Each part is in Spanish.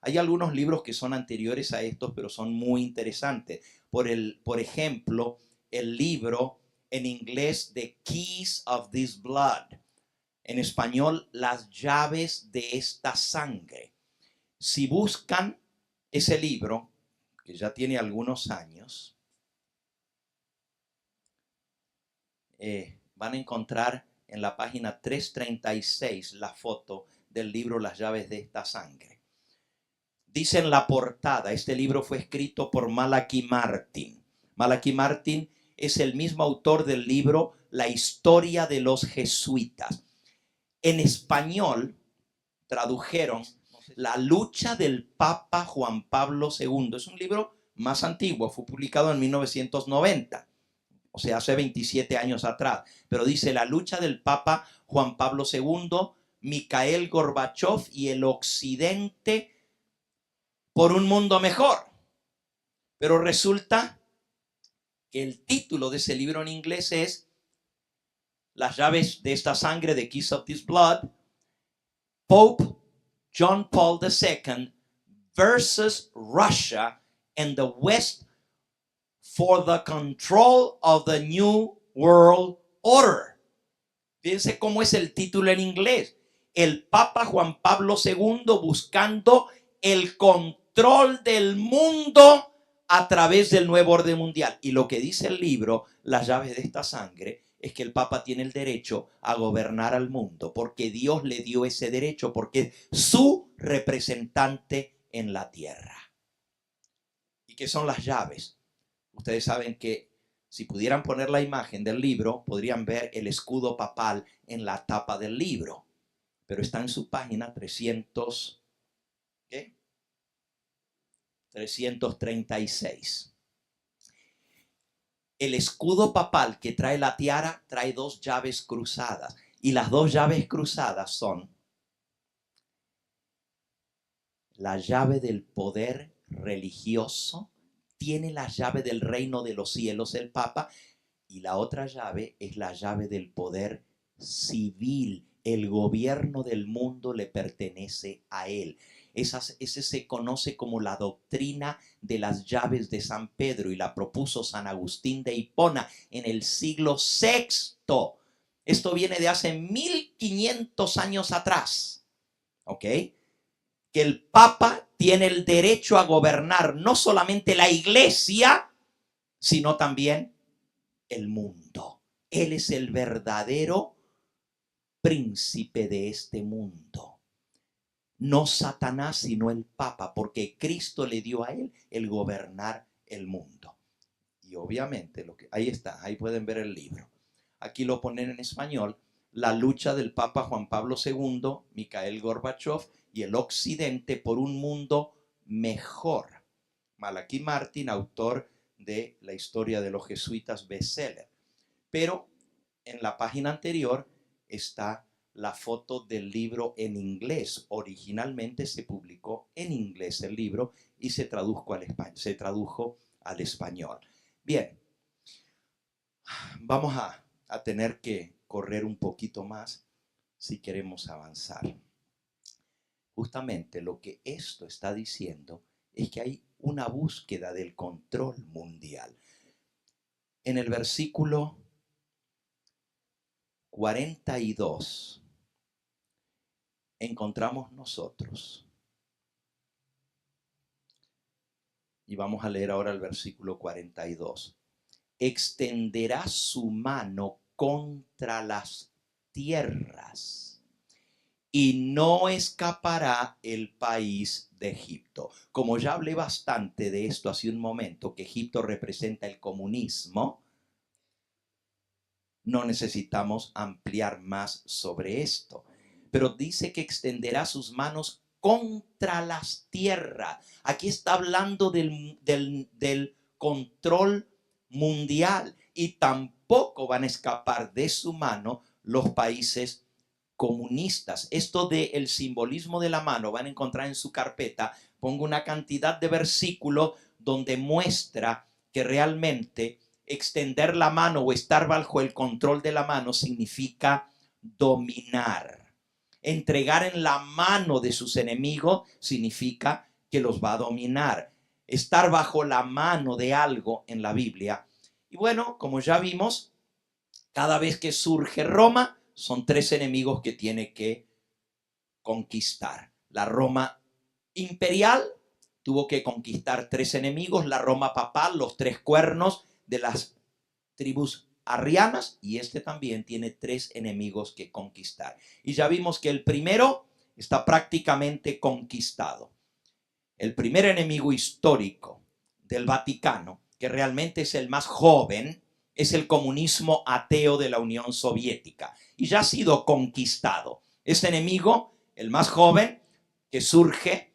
Hay algunos libros que son anteriores a estos, pero son muy interesantes. Por ejemplo, el libro en inglés The Keys of This Blood. En español, Las llaves de esta sangre. Si buscan ese libro, que ya tiene algunos años, van a encontrar en la página 336 la foto del libro Las llaves de esta sangre. Dice en la portada, este libro fue escrito por Malachi Martin. Malachi Martin es el mismo autor del libro La historia de los jesuitas. En español tradujeron La lucha del Papa Juan Pablo II. Es un libro más antiguo, fue publicado en 1990. O sea, hace 27 años atrás. Pero dice La lucha del Papa Juan Pablo II, Mikhail Gorbachev y el Occidente por un mundo mejor. Pero resulta que el título de ese libro en inglés es Las llaves de esta sangre, The Keys of This Blood, Pope John Paul II versus Russia and the West for the control of the New World Order. Fíjense cómo es el título en inglés. El Papa Juan Pablo II buscando el control del mundo a través del nuevo orden mundial. Y lo que dice el libro, Las llaves de esta sangre, es que el Papa tiene el derecho a gobernar al mundo, porque Dios le dio ese derecho, porque es su representante en la tierra. ¿Y qué son las llaves? Ustedes saben que si pudieran poner la imagen del libro, podrían ver el escudo papal en la tapa del libro. Pero está en su página 336. El escudo papal que trae la tiara trae dos llaves cruzadas. Y las dos llaves cruzadas son la llave del poder religioso, tiene la llave del reino de los cielos el Papa, y la otra llave es la llave del poder civil. El gobierno del mundo le pertenece a él. Ese se conoce como la doctrina de las llaves de San Pedro, y la propuso San Agustín de Hipona en el siglo VI. Esto viene de hace 1500 años atrás. ¿Ok? Que el Papa tiene el derecho a gobernar no solamente la iglesia, sino también el mundo. Él es el verdadero príncipe de este mundo. No Satanás, sino el Papa, porque Cristo le dio a él el gobernar el mundo. Y obviamente, ahí está, ahí pueden ver el libro. Aquí lo ponen en español, La lucha del Papa Juan Pablo II, Mikhail Gorbachev y el Occidente por un mundo mejor. Malachi Martin, autor de La historia de los jesuitas, bestseller. Pero en la página anterior está la foto del libro en inglés. Originalmente se publicó en inglés el libro y se tradujo al español. Bien, vamos a tener que correr un poquito más si queremos avanzar. Justamente lo que esto está diciendo es que hay una búsqueda del control mundial. En el versículo 42 encontramos nosotros, y vamos a leer ahora el versículo 42. Extenderá su mano contra las tierras y no escapará el país de Egipto. Como ya hablé bastante de esto hace un momento, que Egipto representa el comunismo, no necesitamos ampliar más sobre esto. Pero dice que extenderá sus manos contra las tierras. Aquí está hablando del control mundial, y tampoco van a escapar de su mano los países comunistas. Esto del simbolismo de la mano van a encontrar en su carpeta. Pongo una cantidad de versículos donde muestra que realmente extender la mano o estar bajo el control de la mano significa dominar. Entregar en la mano de sus enemigos significa que los va a dominar. Estar bajo la mano de algo en la Biblia. Y bueno, como ya vimos, cada vez que surge Roma, son tres enemigos que tiene que conquistar. La Roma imperial tuvo que conquistar tres enemigos, la Roma papal, los tres cuernos de las tribus arrianas, y este también tiene tres enemigos que conquistar. Y ya vimos que el primero está prácticamente conquistado. El primer enemigo histórico del Vaticano, que realmente es el más joven, es el comunismo ateo de la Unión Soviética, y ya ha sido conquistado. Este enemigo, el más joven, que surge,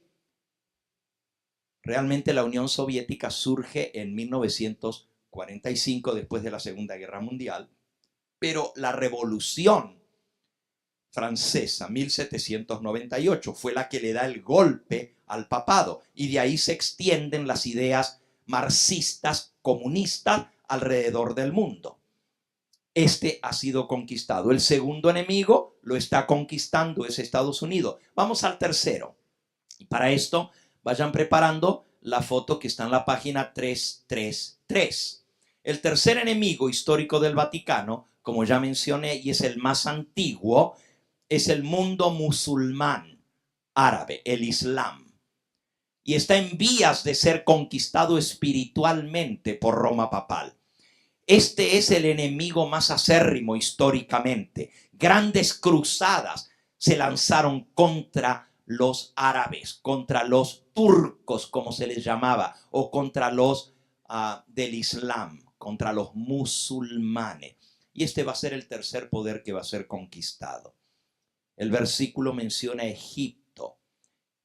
realmente la Unión Soviética surge en 1945, después de la Segunda Guerra Mundial, pero la Revolución Francesa, 1798, fue la que le da el golpe al papado, y de ahí se extienden las ideas marxistas, comunistas, alrededor del mundo. Este ha sido conquistado. El segundo enemigo lo está conquistando, es Estados Unidos. Vamos al tercero. Y para esto, vayan preparando la foto que está en la página 333. El tercer enemigo histórico del Vaticano, como ya mencioné, y es el más antiguo, es el mundo musulmán árabe, el Islam. Y está en vías de ser conquistado espiritualmente por Roma papal. Este es el enemigo más acérrimo históricamente. Grandes cruzadas se lanzaron contra los árabes, contra los turcos, como se les llamaba, o contra los del Islam, contra los musulmanes. Y este va a ser el tercer poder que va a ser conquistado. El versículo menciona Egipto,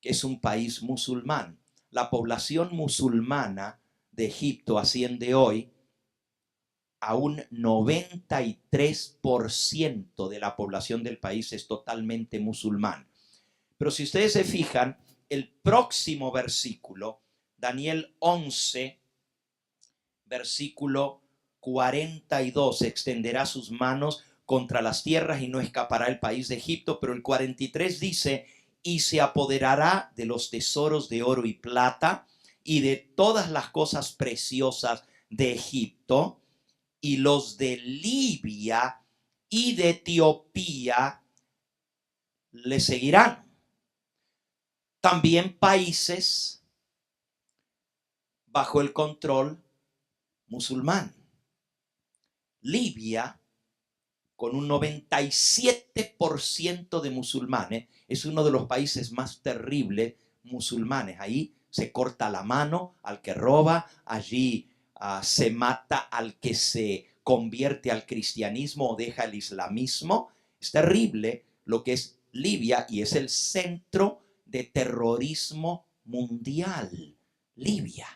que es un país musulmán. La población musulmana de Egipto asciende hoy a un 93% de la población del país es totalmente musulmán. Pero si ustedes se fijan, el próximo versículo, Daniel 11, versículo 42, extenderá sus manos contra las tierras y no escapará el país de Egipto, pero el 43 dice, y se apoderará de los tesoros de oro y plata y de todas las cosas preciosas de Egipto, y los de Libia y de Etiopía le seguirán. También países bajo el control musulmán. Libia, con un 97% de musulmanes, es uno de los países más terribles musulmanes. Ahí se corta la mano al que roba, allí se mata al que se convierte al cristianismo o deja el islamismo. Es terrible lo que es Libia, y es el centro de terrorismo mundial. Libia.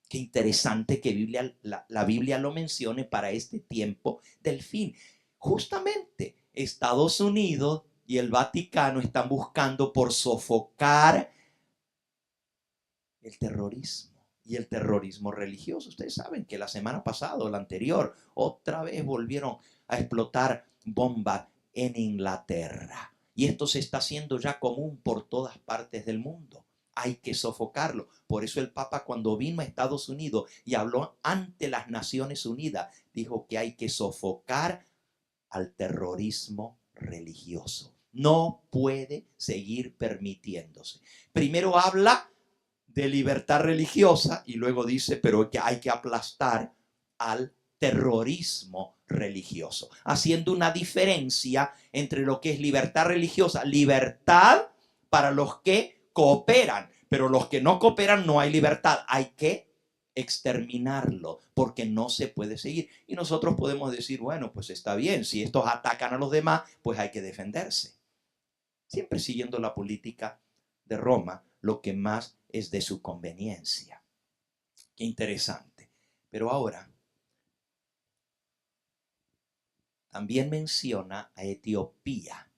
Qué interesante que la Biblia lo mencione para este tiempo del fin. Justamente Estados Unidos y el Vaticano están buscando por sofocar el terrorismo y el terrorismo religioso. Ustedes saben que la semana pasada o la anterior otra vez volvieron a explotar bombas en Inglaterra, y esto se está haciendo ya común por todas partes del mundo. Hay que sofocarlo. Por eso el Papa, cuando vino a Estados Unidos y habló ante las Naciones Unidas, dijo que hay que sofocar al terrorismo religioso. No puede seguir permitiéndose. Primero habla de libertad religiosa y luego dice, pero que hay que aplastar al terrorismo religioso, haciendo una diferencia entre lo que es libertad religiosa, libertad para los que cooperan, pero los que no cooperan no hay libertad, hay que exterminarlo porque no se puede seguir. Y nosotros podemos decir, bueno, pues está bien, si estos atacan a los demás, pues hay que defenderse, siempre siguiendo la política de Roma, lo que más es de su conveniencia. Qué interesante. Pero ahora también menciona a Etiopía.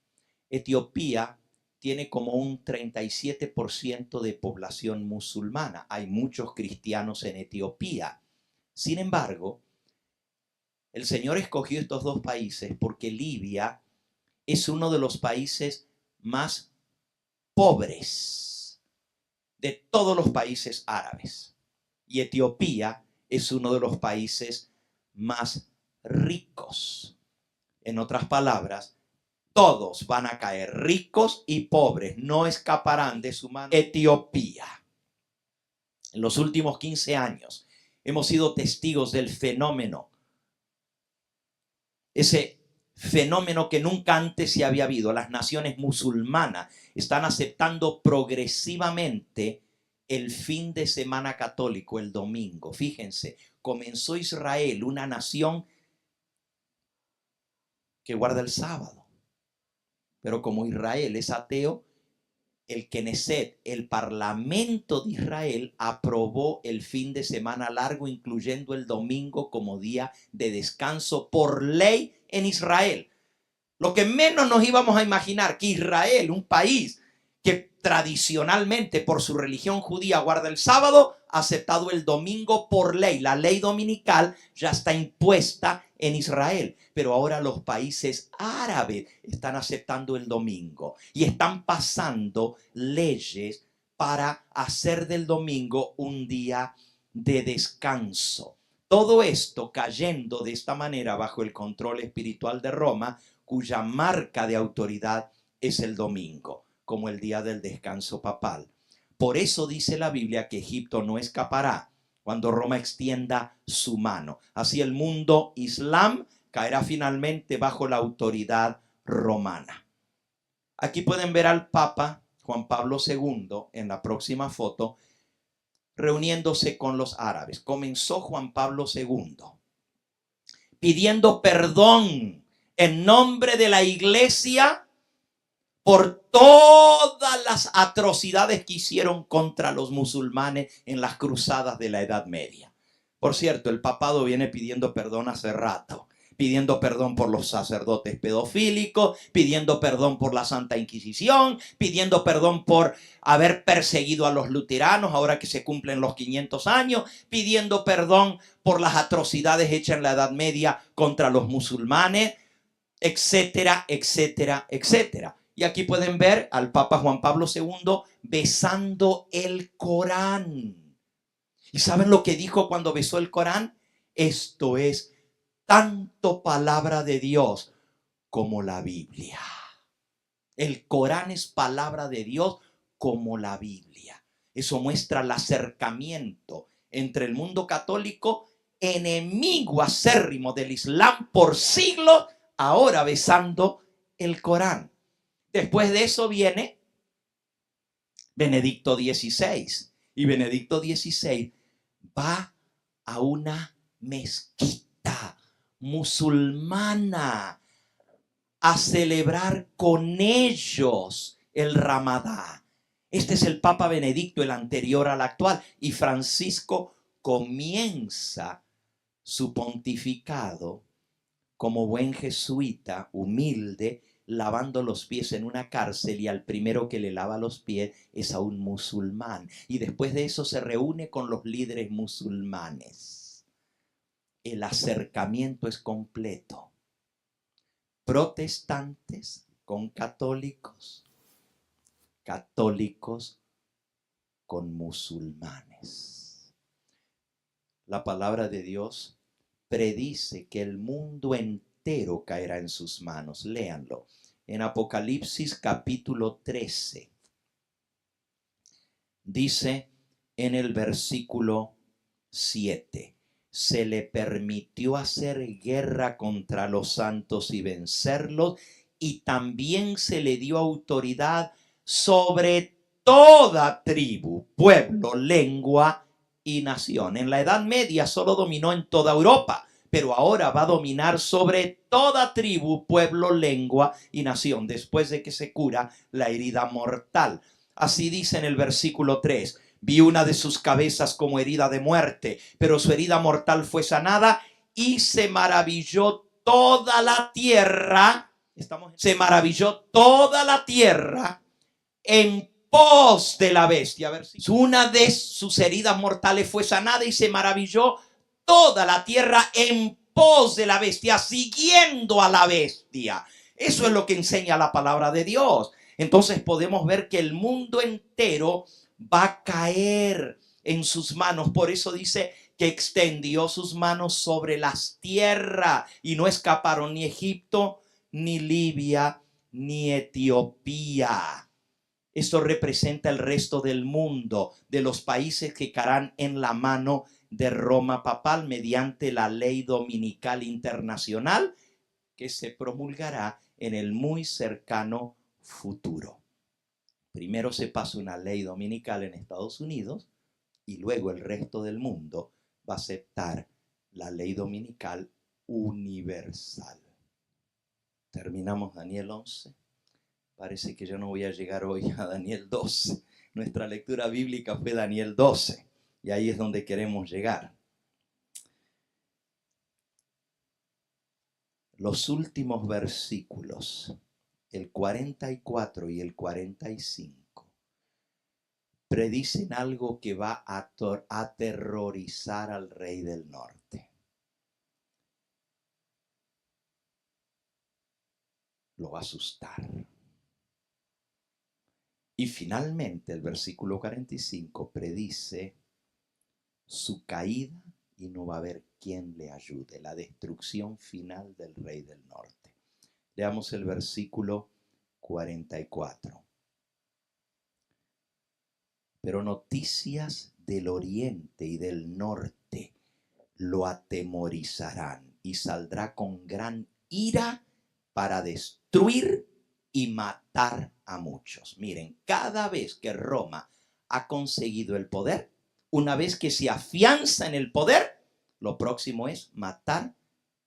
Etiopía tiene como un 37% de población musulmana. Hay muchos cristianos en Etiopía. Sin embargo, el Señor escogió estos dos países porque Libia es uno de los países más pobres de todos los países árabes. Y Etiopía es uno de los países más ricos. En otras palabras, todos van a caer, ricos y pobres, no escaparán de su mano. Etiopía. En los últimos 15 años hemos sido testigos del fenómeno, ese fenómeno que nunca antes se había habido. Las naciones musulmanas están aceptando progresivamente el fin de semana católico, el domingo. Fíjense, comenzó Israel, una nación que guarda el sábado. Pero como Israel es ateo, el Knesset, el Parlamento de Israel, aprobó el fin de semana largo, incluyendo el domingo como día de descanso por ley en Israel. Lo que menos nos íbamos a imaginar, que Israel, un país que tradicionalmente por su religión judía guarda el sábado, ha aceptado el domingo por ley. La ley dominical ya está impuesta en Israel, pero ahora los países árabes están aceptando el domingo y están pasando leyes para hacer del domingo un día de descanso. Todo esto cayendo de esta manera bajo el control espiritual de Roma, cuya marca de autoridad es el domingo, como el día del descanso papal. Por eso dice la Biblia que Egipto no escapará cuando Roma extienda su mano. Así el mundo islam caerá finalmente bajo la autoridad romana. Aquí pueden ver al Papa Juan Pablo II en la próxima foto reuniéndose con los árabes. Comenzó Juan Pablo II pidiendo perdón en nombre de la iglesia por todas las atrocidades que hicieron contra los musulmanes en las cruzadas de la Edad Media. Por cierto, el papado viene pidiendo perdón hace rato, pidiendo perdón por los sacerdotes pedofílicos, pidiendo perdón por la Santa Inquisición, pidiendo perdón por haber perseguido a los luteranos ahora que se cumplen los 500 años, pidiendo perdón por las atrocidades hechas en la Edad Media contra los musulmanes, etcétera, etcétera, etcétera. Y aquí pueden ver al Papa Juan Pablo II besando el Corán. ¿Y saben lo que dijo cuando besó el Corán? Esto es tanto palabra de Dios como la Biblia. El Corán es palabra de Dios como la Biblia. Eso muestra el acercamiento entre el mundo católico, enemigo acérrimo del Islam por siglos, ahora besando el Corán. Después de eso viene Benedicto XVI. Y Benedicto XVI va a una mezquita musulmana a celebrar con ellos el Ramadán. Este es el Papa Benedicto, el anterior al actual. Y Francisco comienza su pontificado como buen jesuita, humilde, lavando los pies en una cárcel, y al primero que le lava los pies es a un musulmán. Y después de eso se reúne con los líderes musulmanes. El acercamiento es completo. Protestantes con católicos, católicos con musulmanes. La palabra de Dios predice que el mundo entero caerá en sus manos. Léanlo en Apocalipsis capítulo 13. Dice en el versículo 7: se le permitió hacer guerra contra los santos y vencerlos, y también se le dio autoridad sobre toda tribu, pueblo, lengua y nación. En la Edad Media solo dominó en toda Europa, pero ahora va a dominar sobre toda tribu, pueblo, lengua y nación, después de que se cura la herida mortal. Así dice en el versículo 3: vi una de sus cabezas como herida de muerte, pero su herida mortal fue sanada, y se maravilló toda la tierra. Se maravilló toda la tierra en pos de la bestia. Una de sus heridas mortales fue sanada, y se maravilló toda la tierra en pos de la bestia, siguiendo a la bestia. Eso es lo que enseña la palabra de Dios. Entonces podemos ver que el mundo entero va a caer en sus manos. Por eso dice que extendió sus manos sobre las tierras y no escaparon ni Egipto, ni Libia, ni Etiopía. Esto representa el resto del mundo, de los países que caerán en la mano de Roma papal mediante la ley dominical internacional que se promulgará en el muy cercano futuro. Primero se pasa una ley dominical en Estados Unidos y luego el resto del mundo va a aceptar la ley dominical universal. Terminamos Daniel 11. Parece que yo no voy a llegar hoy a Daniel 12. Nuestra lectura bíblica fue Daniel 12 y ahí es donde queremos llegar. Los últimos versículos, el 44 y el 45, predicen algo que va a aterrorizar al rey del norte. Lo va a asustar. Y finalmente el versículo 45 predice su caída y no va a haber quien le ayude, la destrucción final del rey del norte. Leamos el versículo 44. Pero noticias del oriente y del norte lo atemorizarán y saldrá con gran ira para destruir y matar a muchos. Miren, cada vez que Roma ha conseguido el poder, una vez que se afianza en el poder, lo próximo es matar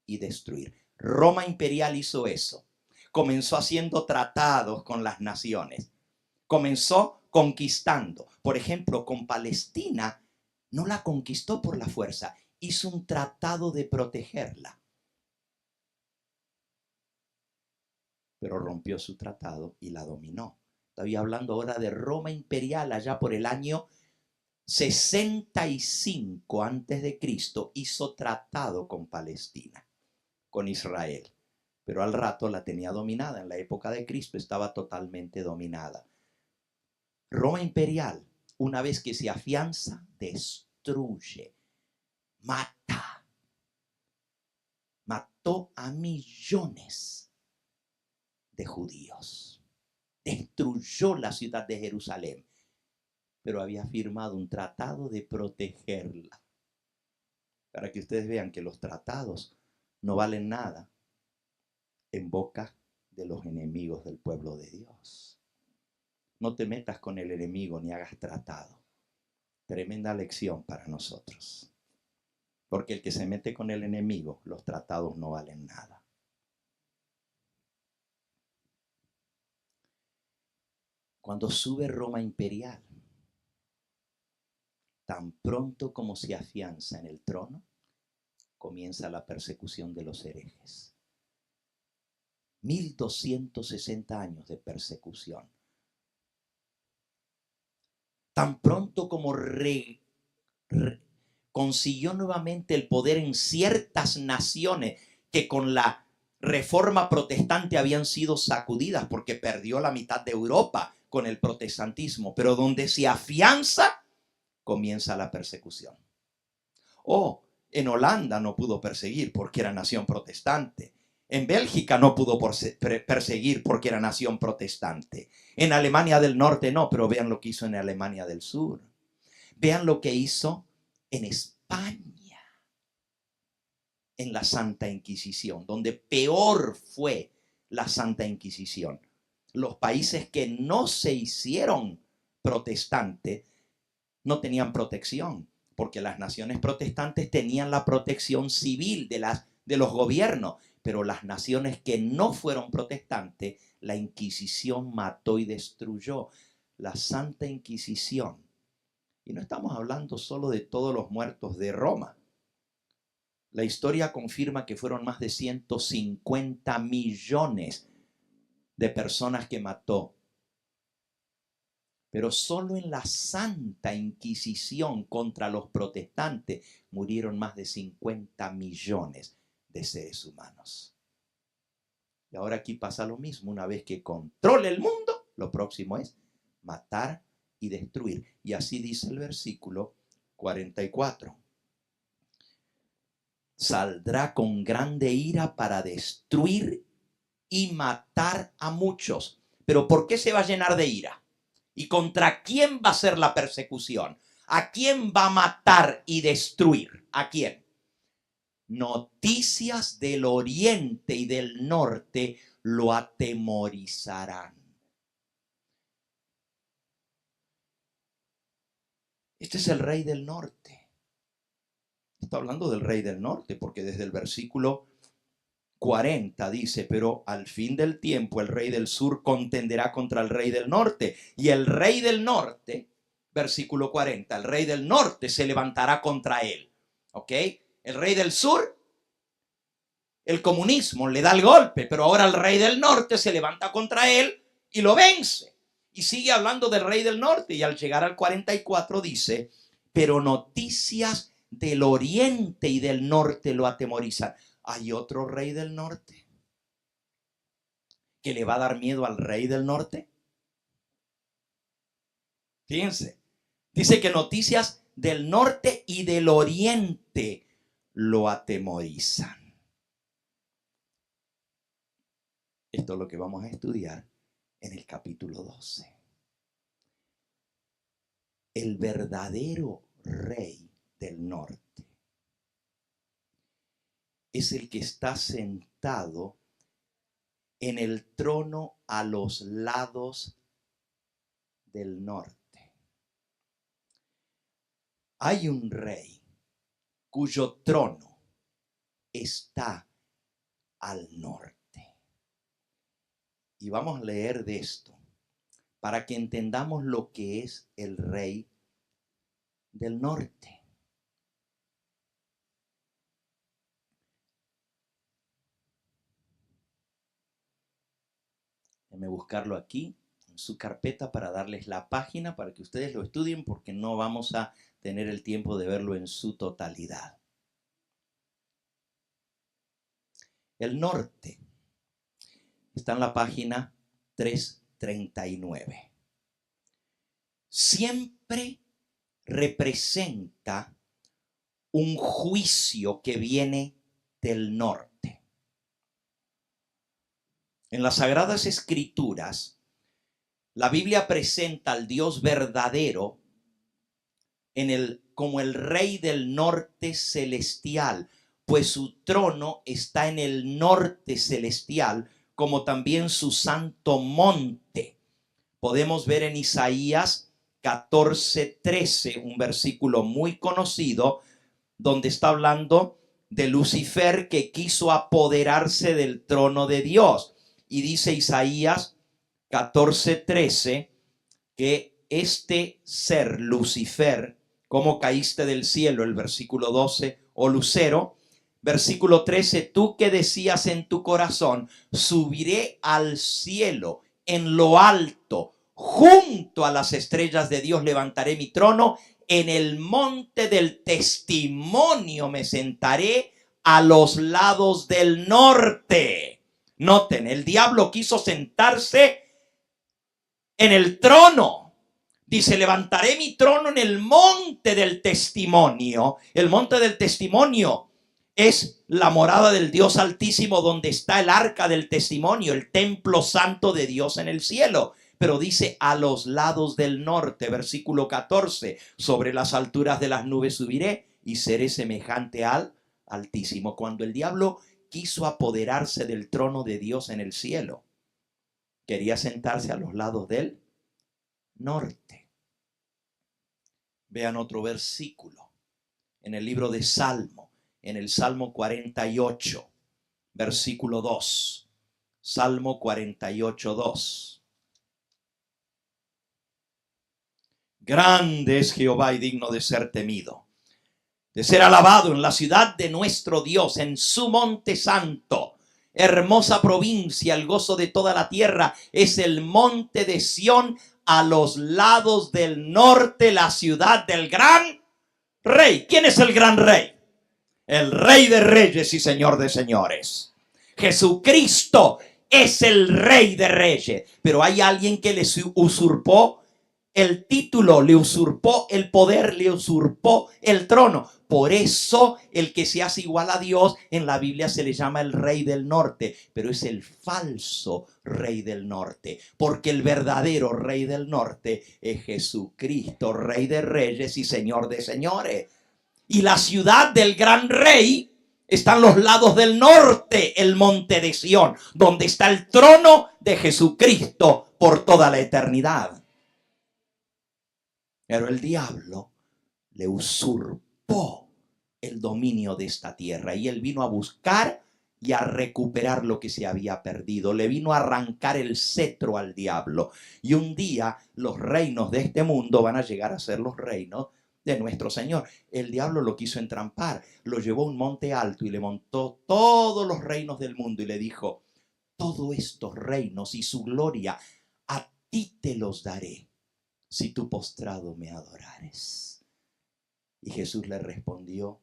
y destruir. Roma imperial hizo eso. Comenzó haciendo tratados con las naciones. Comenzó conquistando. Por ejemplo, con Palestina no la conquistó por la fuerza. Hizo un tratado de protegerla. Pero rompió su tratado y la dominó. Estoy hablando ahora de Roma imperial allá por el año 65 antes de Cristo. Hizo tratado con Palestina, con Israel. Pero al rato la tenía dominada. En la época de Cristo estaba totalmente dominada. Roma imperial, una vez que se afianza, destruye, mata. Mató a millones de judíos. Destruyó la ciudad de Jerusalén, pero había firmado un tratado de protegerla. Para que ustedes vean que los tratados no valen nada en boca de los enemigos del pueblo de Dios. No te metas con el enemigo ni hagas tratado. Tremenda lección para nosotros. Porque el que se mete con el enemigo, los tratados no valen nada. Cuando sube Roma imperial, tan pronto como se afianza en el trono, comienza la persecución de los herejes. 1260 años de persecución. Tan pronto como consiguió nuevamente el poder en ciertas naciones que con la reforma protestante habían sido sacudidas porque perdió la mitad de Europa con el protestantismo, pero donde se afianza, comienza la persecución. En Holanda no pudo perseguir porque era nación protestante. En Bélgica no pudo perseguir porque era nación protestante. En Alemania del Norte no, pero vean lo que hizo en Alemania del Sur. Vean lo que hizo en España, en la Santa Inquisición, donde peor fue la Santa Inquisición. Los países que no se hicieron protestantes no tenían protección, porque las naciones protestantes tenían la protección civil de los gobiernos, pero las naciones que no fueron protestantes, la Inquisición mató y destruyó. La Santa Inquisición. Y no estamos hablando solo de todos los muertos de Roma. La historia confirma que fueron más de 150 millones de personas que mató. Pero solo en la Santa Inquisición contra los protestantes murieron más de 50 millones de seres humanos. Y ahora aquí pasa lo mismo. Una vez que controle el mundo, lo próximo es matar y destruir. Y así dice el versículo 44. Saldrá con grande ira para destruir y matar a muchos. Pero ¿por qué se va a llenar de ira? ¿Y contra quién va a ser la persecución? ¿A quién va a matar y destruir? ¿A quién? Noticias del oriente y del norte lo atemorizarán. Este es el rey del norte. Está hablando del rey del norte, porque desde el versículo 40 dice, pero al fin del tiempo el rey del sur contenderá contra el rey del norte. Y el rey del norte, versículo 40, el rey del norte se levantará contra él. ¿Ok? El rey del sur, el comunismo le da el golpe, pero ahora el rey del norte se levanta contra él y lo vence. Y sigue hablando del rey del norte, y al llegar al 44 dice, pero noticias del oriente y del norte lo atemorizan. ¿Hay otro rey del norte que le va a dar miedo al rey del norte? Fíjense, dice que noticias del norte y del oriente lo atemorizan. Esto es lo que vamos a estudiar en el capítulo 12. El verdadero rey del norte es el que está sentado en el trono a los lados del norte. Hay un rey cuyo trono está al norte. Y vamos a leer de esto para que entendamos lo que es el rey del norte. Déjenme buscarlo aquí en su carpeta para darles la página para que ustedes lo estudien, porque no vamos a tener el tiempo de verlo en su totalidad. El norte está en la página 339. Siempre representa un juicio que viene del norte. En las Sagradas Escrituras, la Biblia presenta al Dios verdadero como el Rey del norte celestial, pues su trono está en el norte celestial, como también su santo monte. Podemos ver en Isaías 14:13, un versículo muy conocido, donde está hablando de Lucifer que quiso apoderarse del trono de Dios. Y dice Isaías 14:13 que este ser, Lucifer, como caíste del cielo, el versículo 12, o lucero. Versículo 13, tú que decías en tu corazón, subiré al cielo, en lo alto, junto a las estrellas de Dios levantaré mi trono, en el monte del testimonio me sentaré a los lados del norte. Noten, el diablo quiso sentarse en el trono. Dice, levantaré mi trono en el monte del testimonio. El monte del testimonio es la morada del Dios Altísimo, donde está el arca del testimonio, el templo santo de Dios en el cielo. Pero dice, a los lados del norte, versículo 14, sobre las alturas de las nubes subiré y seré semejante al Altísimo. Cuando el diablo quiso apoderarse del trono de Dios en el cielo, quería sentarse a los lados del norte. Vean otro versículo en el libro de Salmo, en el Salmo 48, versículo 2. Salmo 48, 2. Grande es Jehová y digno de ser temido, de ser alabado en la ciudad de nuestro Dios, en su monte santo. Hermosa provincia, el gozo de toda la tierra, es el monte de Sión, a los lados del norte, la ciudad del gran rey. ¿Quién es el gran rey? El Rey de reyes y Señor de señores. Jesucristo es el Rey de reyes. Pero hay alguien que les usurpó el título, le usurpó el poder, le usurpó el trono. Por eso el que se hace igual a Dios en la Biblia se le llama el rey del norte, pero es el falso rey del norte, porque el verdadero rey del norte es Jesucristo, rey de reyes y señor de señores. Y la ciudad del gran rey está en los lados del norte, el monte de Sión, donde está el trono de Jesucristo por toda la eternidad. Pero el diablo le usurpó el dominio de esta tierra y él vino a buscar y a recuperar lo que se había perdido. Le vino a arrancar el cetro al diablo. Y un día los reinos de este mundo van a llegar a ser los reinos de nuestro Señor. El diablo lo quiso entrampar, lo llevó a un monte alto y le montó todos los reinos del mundo y le dijo: todos estos reinos y su gloria a ti te los daré, si tú postrado me adorares. Y Jesús le respondió: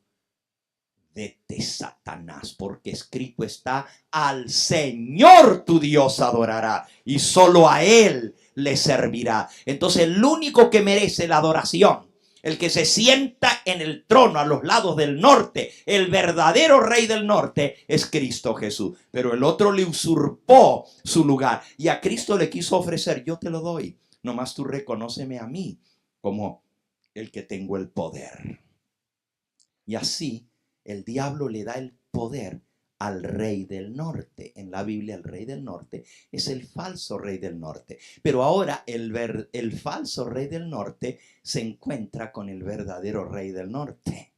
vete, Satanás, porque escrito está: al Señor tu Dios adorará y solo a Él le servirá. Entonces el único que merece la adoración, el que se sienta en el trono a los lados del norte, el verdadero rey del norte, es Cristo Jesús. Pero el otro le usurpó su lugar y a Cristo le quiso ofrecer: yo te lo doy, nomás tú reconóceme a mí como el que tengo el poder. Y así el diablo le da el poder al rey del norte. En la Biblia el rey del norte es el falso rey del norte. Pero ahora el falso rey del norte se encuentra con el verdadero rey del norte.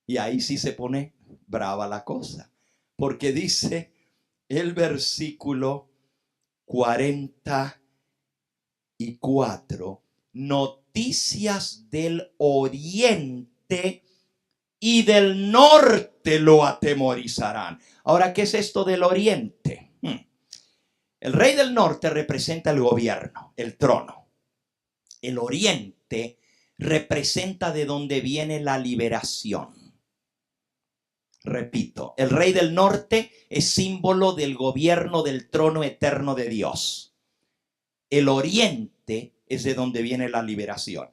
Y ahí sí se pone brava la cosa. Porque dice el versículo 44: noticias del oriente y del norte lo atemorizarán. Ahora, ¿qué es esto del oriente? El rey del norte representa el gobierno, el trono. El oriente representa de dónde viene la liberación. Repito, el rey del norte es símbolo del gobierno del trono eterno de Dios. El oriente es de donde viene la liberación.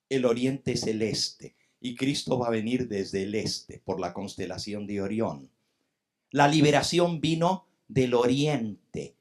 El oriente es el este. Y Cristo va a venir desde el este por la constelación de Orión. La liberación vino del oriente.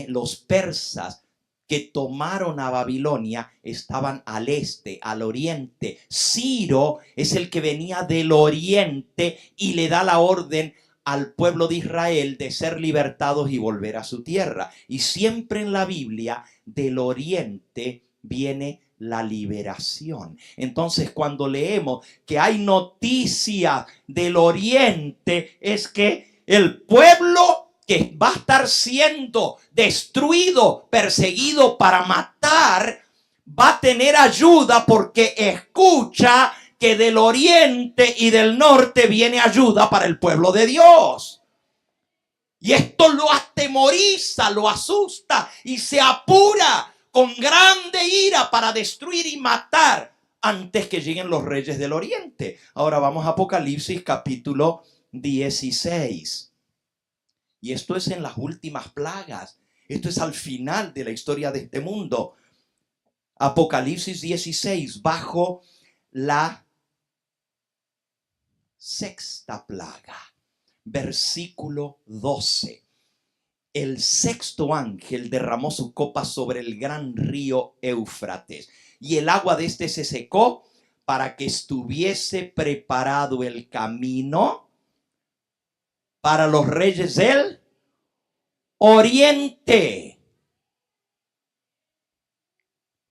Los persas que tomaron a Babilonia estaban al este, al oriente. Ciro es el que venía del oriente y le da la orden al pueblo de Israel de ser libertados y volver a su tierra. Y siempre en la Biblia del oriente viene la liberación. Entonces, cuando leemos que hay noticias del oriente, es que el pueblo que va a estar siendo destruido, perseguido para matar, va a tener ayuda porque escucha que del oriente y del norte viene ayuda para el pueblo de Dios. Y esto lo atemoriza, lo asusta y se apura con grande ira para destruir y matar antes que lleguen los reyes del oriente. Ahora vamos a Apocalipsis capítulo 16. Y esto es en las últimas plagas. Esto es al final de la historia de este mundo. Apocalipsis 16, bajo la sexta plaga, versículo 12. El sexto ángel derramó su copa sobre el gran río Éufrates, y el agua de este se secó para que estuviese preparado el camino para los reyes del oriente.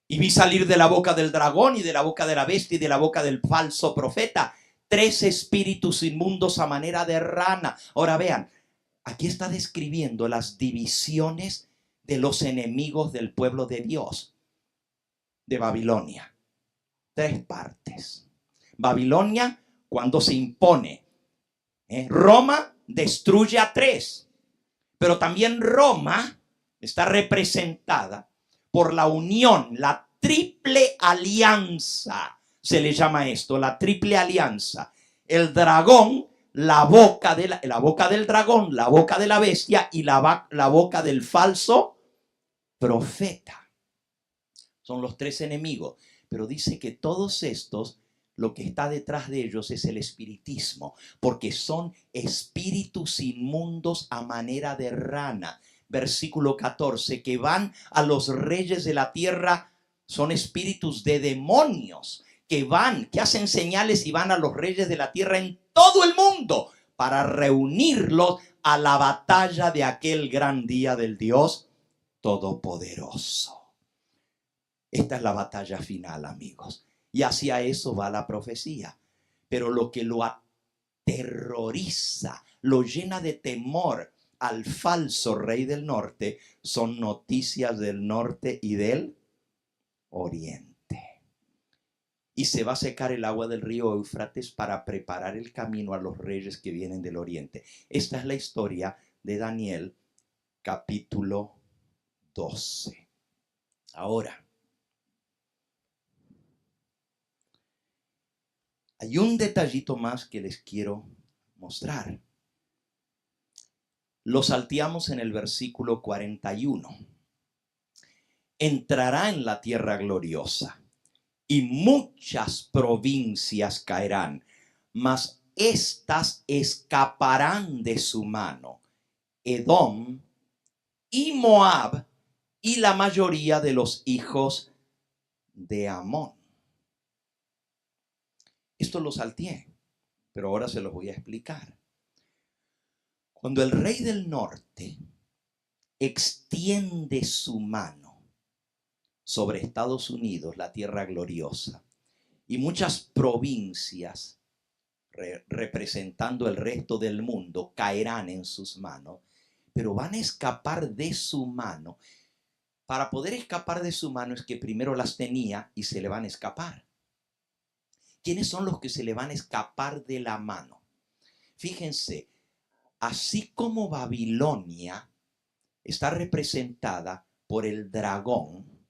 Y vi salir de la boca del dragón y de la boca de la bestia y de la boca del falso profeta 3 espíritus inmundos a manera de rana. Ahora vean, aquí está describiendo las divisiones de los enemigos del pueblo de Dios, de Babilonia. 3 partes. Babilonia, cuando se impone. Roma destruye a 3. Pero también Roma está representada por la unión, la triple alianza. Se le llama esto, la triple alianza. El dragón, la boca del dragón, la boca de la bestia y la boca del falso profeta. Son los tres enemigos. Pero dice que todos estos, lo que está detrás de ellos es el espiritismo, porque son espíritus inmundos a manera de rana. Versículo 14, que van a los reyes de la tierra, son espíritus de demonios, que van, que hacen señales y van a los reyes de la tierra en todo el mundo para reunirlos a la batalla de aquel gran día del Dios Todopoderoso. Esta es la batalla final, amigos. Y hacia eso va la profecía. Pero lo que lo aterroriza, lo llena de temor al falso rey del norte, son noticias del norte y del oriente. Y se va a secar el agua del río Éufrates para preparar el camino a los reyes que vienen del oriente. Esta es la historia de Daniel, capítulo 12. Ahora, hay un detallito más que les quiero mostrar. Lo salteamos en el versículo 41. Entrará en la tierra gloriosa y muchas provincias caerán, mas éstas escaparán de su mano. Edom y Moab y la mayoría de los hijos de Amón. Esto lo salteé, pero ahora se los voy a explicar. Cuando el rey del norte extiende su mano sobre Estados Unidos, la tierra gloriosa, y muchas provincias representando el resto del mundo caerán en sus manos, pero van a escapar de su mano. Para poder escapar de su mano es que primero las tenía y se le van a escapar. ¿Quiénes son los que se le van a escapar de la mano? Fíjense, así como Babilonia está representada por el dragón,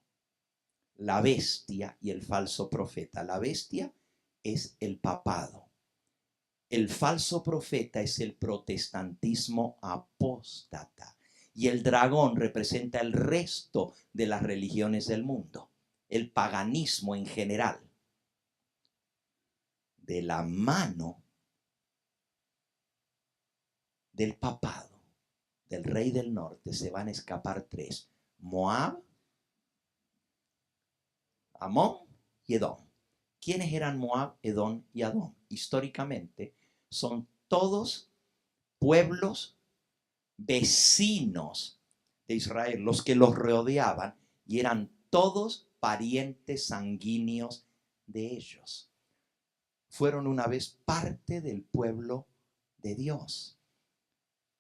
la bestia y el falso profeta. La bestia es el papado. El falso profeta es el protestantismo apóstata. Y el dragón representa el resto de las religiones del mundo, el paganismo en general. De la mano del papado, del rey del norte, se van a escapar tres: Moab, Amón y Edom. ¿Quiénes eran Moab, Edom y Adón? Históricamente son todos pueblos vecinos de Israel, los que los rodeaban, y eran todos parientes sanguíneos de ellos. Fueron una vez parte del pueblo de Dios.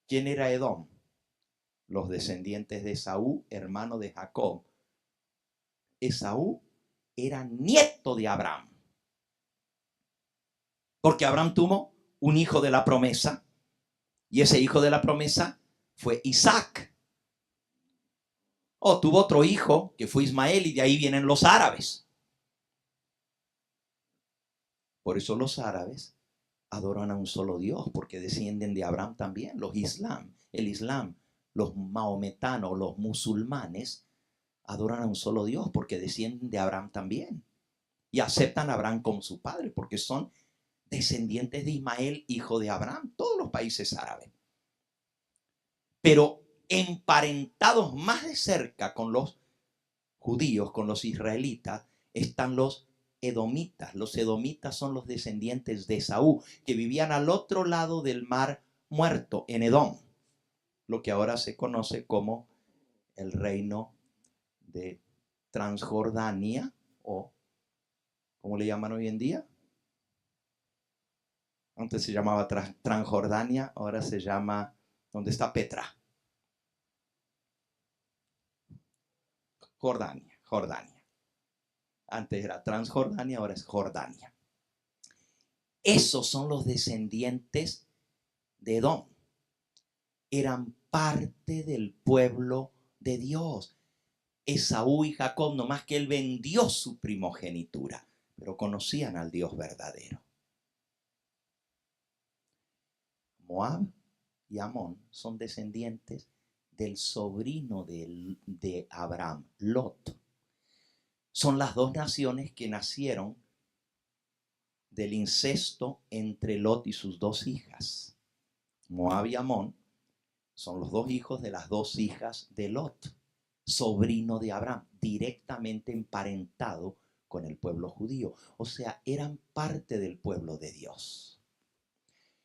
¿Quién era Edom? Los descendientes de Esaú, hermano de Jacob. Esaú era nieto de Abraham, porque Abraham tuvo un hijo de la promesa, y ese hijo de la promesa fue Isaac. Tuvo otro hijo que fue Ismael, y de ahí vienen los árabes. Por eso los árabes adoran a un solo Dios, porque descienden de Abraham también. El Islam, los maometanos, los musulmanes adoran a un solo Dios porque descienden de Abraham también. Y aceptan a Abraham como su padre porque son descendientes de Ismael, hijo de Abraham. Todos los países árabes. Pero emparentados más de cerca con los judíos, con los israelitas, están los edomitas. Los edomitas son los descendientes de Esaú, que vivían al otro lado del mar Muerto, en Edom, lo que ahora se conoce como el reino de Transjordania, o ¿cómo le llaman hoy en día? Antes se llamaba Transjordania, ahora se llama, ¿dónde está Petra? Jordania. Antes era Transjordania, ahora es Jordania. Esos son los descendientes de Edom. Eran parte del pueblo de Dios. Esaú y Jacob, no más que él vendió su primogenitura, pero conocían al Dios verdadero. Moab y Amón son descendientes del sobrino de Abraham, Lot. son las dos naciones que nacieron del incesto entre Lot y sus dos hijas. Moab y Amón son los dos hijos de las dos hijas de Lot, sobrino de Abraham, directamente emparentado con el pueblo judío. O sea, eran parte del pueblo de Dios.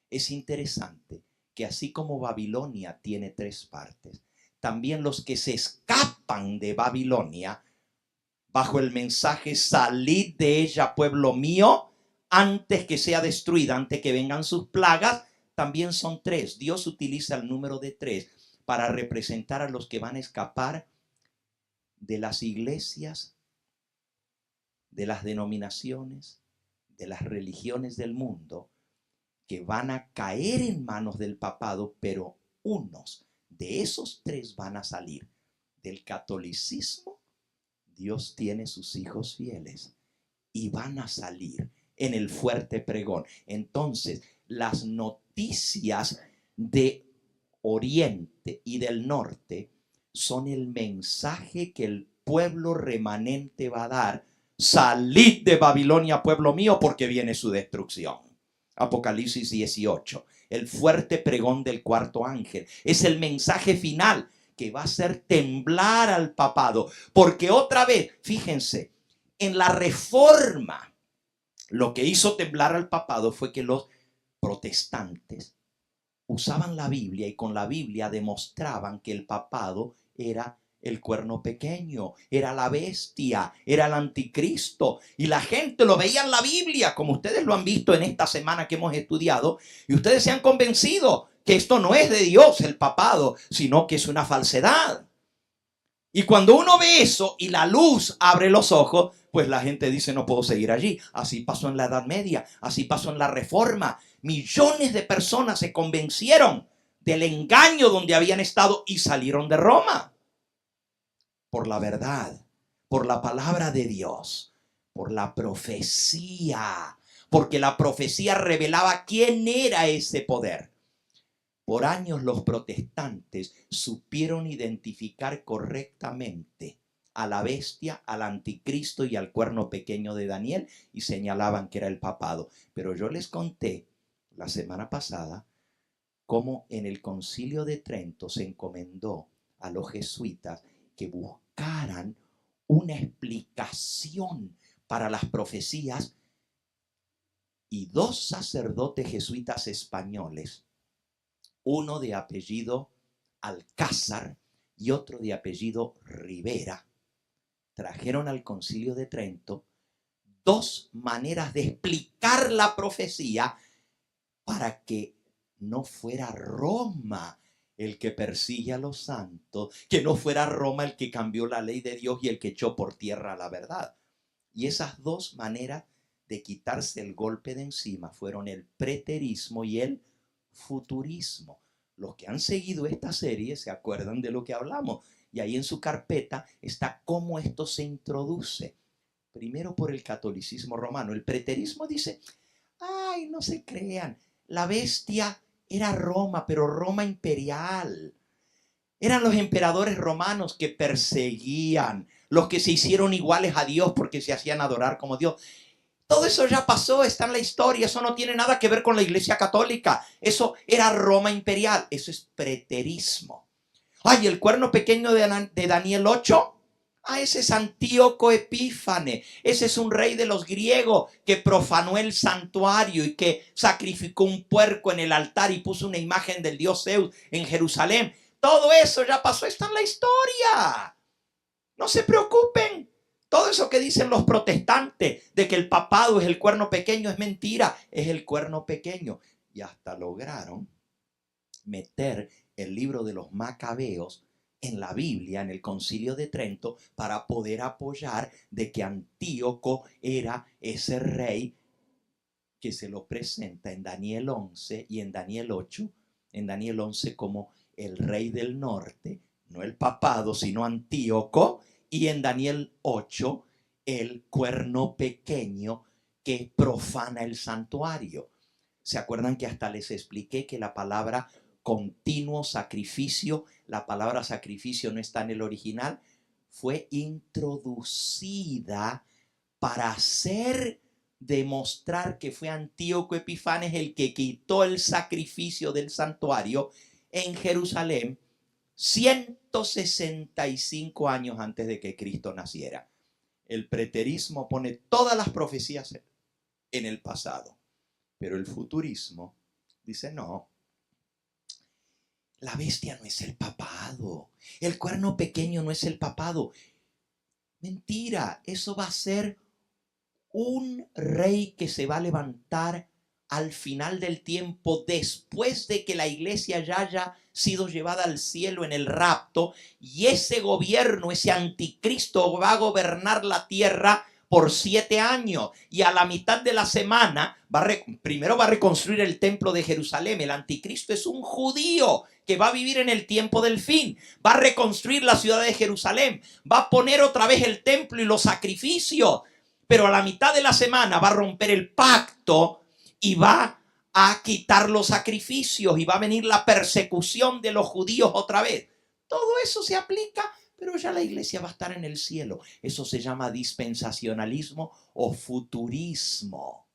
Es interesante que así como Babilonia tiene tres partes, también los que se escapan de Babilonia bajo el mensaje salid de ella, pueblo mío, antes que sea destruida, antes que vengan sus plagas, también son tres. Dios utiliza el número de tres para representar a los que van a escapar de las iglesias, de las denominaciones, de las religiones del mundo, que van a caer en manos del papado, pero unos de esos tres van a salir. Del catolicismo, Dios tiene sus hijos fieles y van a salir en el fuerte pregón. Entonces, las noticias de Oriente y del Norte son el mensaje que el pueblo remanente va a dar. Salid de Babilonia, pueblo mío, porque viene su destrucción. Apocalipsis 18. El fuerte pregón del cuarto ángel. Es el mensaje final que va a hacer temblar al papado. Porque otra vez, fíjense, en la reforma, lo que hizo temblar al papado fue que los protestantes usaban la Biblia y con la Biblia demostraban que el papado era el cuerno pequeño, era la bestia, era el anticristo. Y la gente lo veía en la Biblia, como ustedes lo han visto en esta semana que hemos estudiado. Y ustedes se han convencido que esto no es de Dios, el papado, sino que es una falsedad. Y cuando uno ve eso y la luz abre los ojos, pues la gente dice no puedo seguir allí. Así pasó en la Edad Media, así pasó en la Reforma. Millones de personas se convencieron del engaño donde habían estado y salieron de Roma. Por la verdad, por la palabra de Dios, por la profecía. Porque la profecía revelaba quién era ese poder. Por años los protestantes supieron identificar correctamente a la bestia, al anticristo y al cuerno pequeño de Daniel y señalaban que era el papado. Pero yo les conté la semana pasada cómo en el Concilio de Trento se encomendó a los jesuitas que buscaran una explicación para las profecías y dos sacerdotes jesuitas españoles, uno de apellido Alcázar y otro de apellido Rivera, trajeron al Concilio de Trento dos maneras de explicar la profecía para que no fuera Roma el que persigue a los santos, que no fuera Roma el que cambió la ley de Dios y el que echó por tierra la verdad. Y esas dos maneras de quitarse el golpe de encima fueron el preterismo y el futurismo. Los que han seguido esta serie se acuerdan de lo que hablamos. Y ahí en su carpeta está cómo esto se introduce. Primero por el catolicismo romano. El preterismo dice, ay, no se crean, la bestia era Roma, pero Roma imperial. Eran los emperadores romanos que perseguían, los que se hicieron iguales a Dios porque se hacían adorar como Dios. Todo eso ya pasó, está en la historia, eso no tiene nada que ver con la Iglesia Católica. Eso era Roma imperial, eso es preterismo. Ay, el cuerno pequeño de Daniel 8. Ah, ese es Antíoco Epífane. Ese es un rey de los griegos que profanó el santuario y que sacrificó un puerco en el altar y puso una imagen del dios Zeus en Jerusalén. Todo eso ya pasó, está en la historia. No se preocupen. Todo eso que dicen los protestantes de que el papado es el cuerno pequeño es mentira. Es el cuerno pequeño. Y hasta lograron meter el libro de los Macabeos en la Biblia, en el Concilio de Trento, para poder apoyar de que Antíoco era ese rey que se lo presenta en Daniel 11 y en Daniel 8, en Daniel 11 como el rey del norte, no el papado, sino Antíoco, y en Daniel 8 el cuerno pequeño que profana el santuario. ¿Se acuerdan que hasta les expliqué que la palabra continuo sacrificio, la palabra sacrificio no está en el original? fue introducida para demostrar que fue Antíoco Epifanes el que quitó el sacrificio del santuario en Jerusalén 165 años antes de que Cristo naciera. El preterismo pone todas las profecías en el pasado, pero el futurismo dice no. La bestia no es el papado, el cuerno pequeño no es el papado. Mentira, eso va a ser un rey que se va a levantar al final del tiempo, después de que la iglesia ya haya sido llevada al cielo en el rapto, y ese gobierno, ese anticristo va a gobernar la tierra por 7 años, y a la mitad de la semana primero va a reconstruir el templo de Jerusalén. El anticristo es un judío que va a vivir en el tiempo del fin, va a reconstruir la ciudad de Jerusalén, va a poner otra vez el templo y los sacrificios, pero a la mitad de la semana va a romper el pacto y va a quitar los sacrificios, y va a venir la persecución de los judíos otra vez. Todo eso se aplica, pero ya la iglesia va a estar en el cielo. Eso se llama dispensacionalismo o futurismo.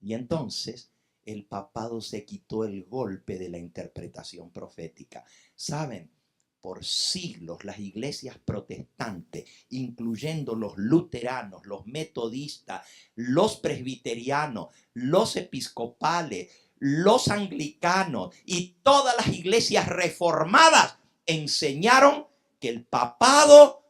Y entonces el papado se quitó el golpe de la interpretación profética. ¿Saben? Por siglos las iglesias protestantes, incluyendo los luteranos, los metodistas, los presbiterianos, los episcopales, los anglicanos y todas las iglesias reformadas enseñaron que el papado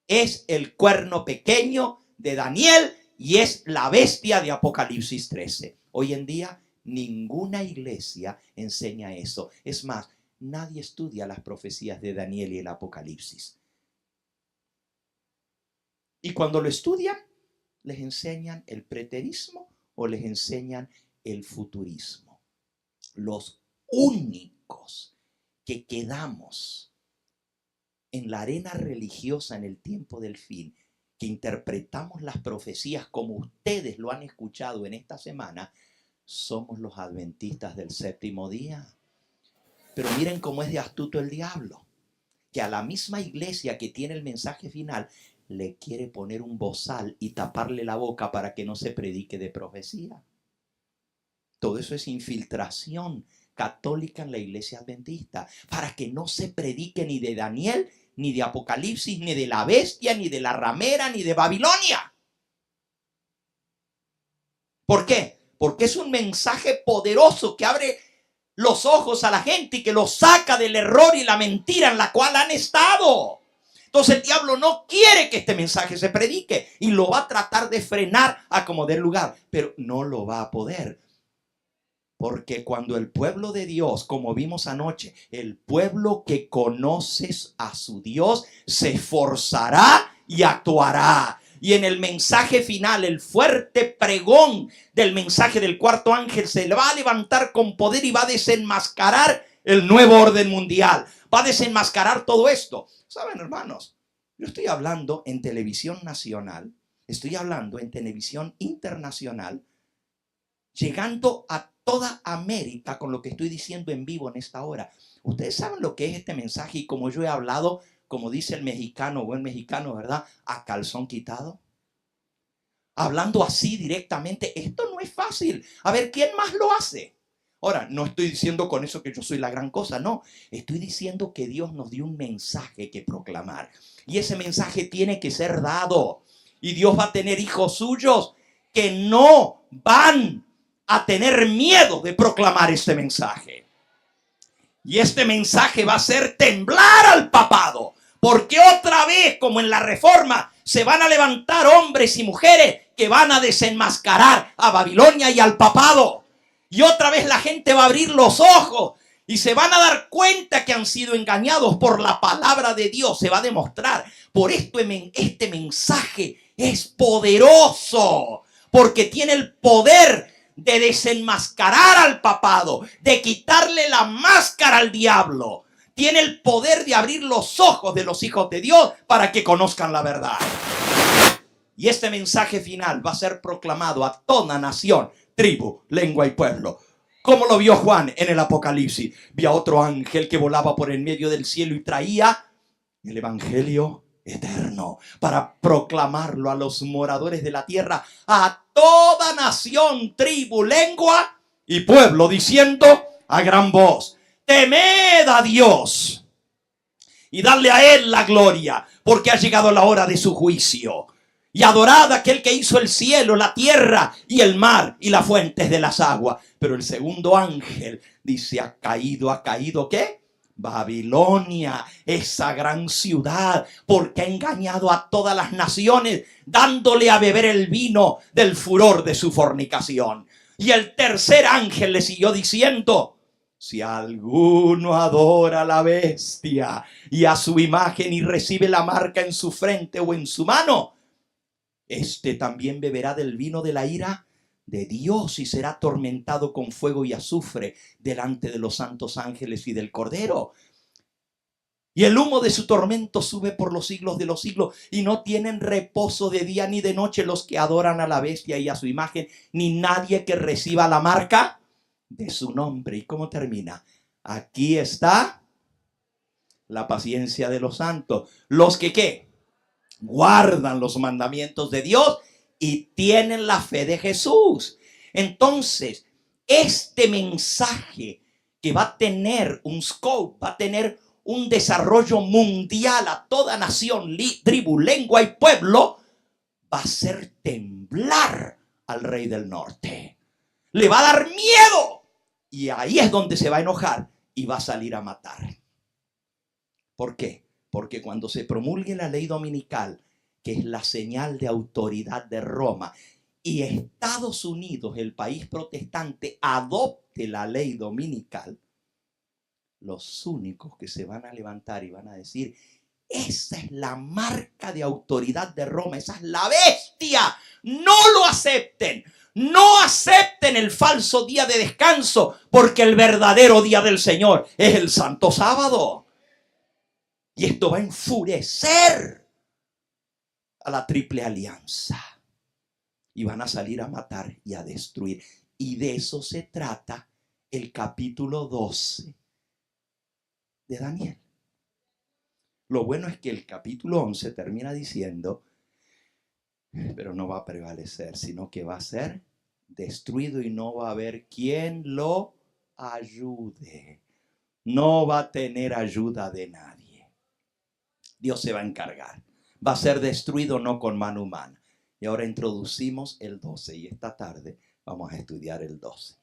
es el cuerno pequeño de Daniel y es la bestia de Apocalipsis 13. Hoy en día ninguna iglesia enseña eso. Es más, nadie estudia las profecías de Daniel y el Apocalipsis. Y cuando lo estudian, les enseñan el preterismo o les enseñan el futurismo. Los únicos que quedamos en la arena religiosa en el tiempo del fin, que interpretamos las profecías como ustedes lo han escuchado en esta semana, somos los adventistas del séptimo día. Pero miren cómo es de astuto el diablo, que a la misma iglesia que tiene el mensaje final le quiere poner un bozal y taparle la boca para que no se predique de profecía. Todo eso es infiltración católica en la iglesia adventista, para que no se predique ni de Daniel, ni de Apocalipsis, ni de la bestia, ni de la ramera, ni de Babilonia. ¿Por qué? Porque es un mensaje poderoso que abre los ojos a la gente y que los saca del error y la mentira en la cual han estado. Entonces el diablo no quiere que este mensaje se predique y lo va a tratar de frenar a como dé lugar, pero no lo va a poder. Porque cuando el pueblo de Dios, como vimos anoche, el pueblo que conoce a su Dios, se esforzará y actuará. Y en el mensaje final, el fuerte pregón del mensaje del cuarto ángel se le va a levantar con poder y va a desenmascarar el nuevo orden mundial. Va a desenmascarar todo esto. ¿Saben, hermanos? Yo estoy hablando en televisión nacional, estoy hablando en televisión internacional, llegando a toda América con lo que estoy diciendo en vivo en esta hora. Ustedes saben lo que es este mensaje y como yo he hablado, como dice el mexicano, buen mexicano, ¿verdad? A calzón quitado. Hablando así directamente, esto no es fácil. A ver, ¿quién más lo hace? Ahora, no estoy diciendo con eso que yo soy la gran cosa, no. Estoy diciendo que Dios nos dio un mensaje que proclamar. Y ese mensaje tiene que ser dado. Y Dios va a tener hijos suyos que no van a tener miedo de proclamar este mensaje. Y este mensaje va a hacer temblar al papado. Porque otra vez, como en la Reforma, se van a levantar hombres y mujeres que van a desenmascarar a Babilonia y al papado. Y otra vez la gente va a abrir los ojos y se van a dar cuenta que han sido engañados por la palabra de Dios. Se va a demostrar. Por esto este mensaje es poderoso. Porque tiene el poder de desenmascarar al papado, de quitarle la máscara al diablo. Tiene el poder de abrir los ojos de los hijos de Dios para que conozcan la verdad. Y este mensaje final va a ser proclamado a toda nación, tribu, lengua y pueblo. ¿Cómo lo vio Juan en el Apocalipsis? Vio a otro ángel que volaba por en medio del cielo y traía el evangelio eterno, para proclamarlo a los moradores de la tierra, a toda nación, tribu, lengua y pueblo, diciendo a gran voz: temed a Dios y darle a Él la gloria, porque ha llegado la hora de su juicio. Y adorad a aquel que hizo el cielo, la tierra y el mar y las fuentes de las aguas. Pero el segundo ángel dice: ¿ha caído qué? Babilonia, esa gran ciudad, porque ha engañado a todas las naciones, dándole a beber el vino del furor de su fornicación. Y el tercer ángel le siguió diciendo: si alguno adora a la bestia y a su imagen y recibe la marca en su frente o en su mano, este también beberá del vino de la ira de Dios y será atormentado con fuego y azufre delante de los santos ángeles y del Cordero. Y el humo de su tormento sube por los siglos de los siglos, y no tienen reposo de día ni de noche los que adoran a la bestia y a su imagen, ni nadie que reciba la marca de su nombre. ¿Y cómo termina? Aquí está la paciencia de los santos, los que ¿qué? Guardan los mandamientos de Dios y tienen la fe de Jesús. Entonces, este mensaje que va a tener un scope, va a tener un desarrollo mundial a toda nación, tribu, lengua y pueblo, va a hacer temblar al rey del norte. Le va a dar miedo. Y ahí es donde se va a enojar y va a salir a matar. ¿Por qué? Porque cuando se promulgue la ley dominical, que es la señal de autoridad de Roma, y Estados Unidos, el país protestante, adopte la ley dominical, los únicos que se van a levantar y van a decir: esa es la marca de autoridad de Roma, esa es la bestia, no lo acepten. No acepten el falso día de descanso, porque el verdadero día del Señor es el santo sábado. Y esto va a enfurecer a la triple alianza. Y van a salir a matar y a destruir. Y de eso se trata el capítulo 12 de Daniel. Lo bueno es que el capítulo 11 termina diciendo: pero no va a prevalecer, sino que va a ser destruido y no va a haber quien lo ayude. No va a tener ayuda de nadie. Dios se va a encargar. Va a ser destruido no con mano humana. Y ahora introducimos el 12 y esta tarde vamos a estudiar el 12.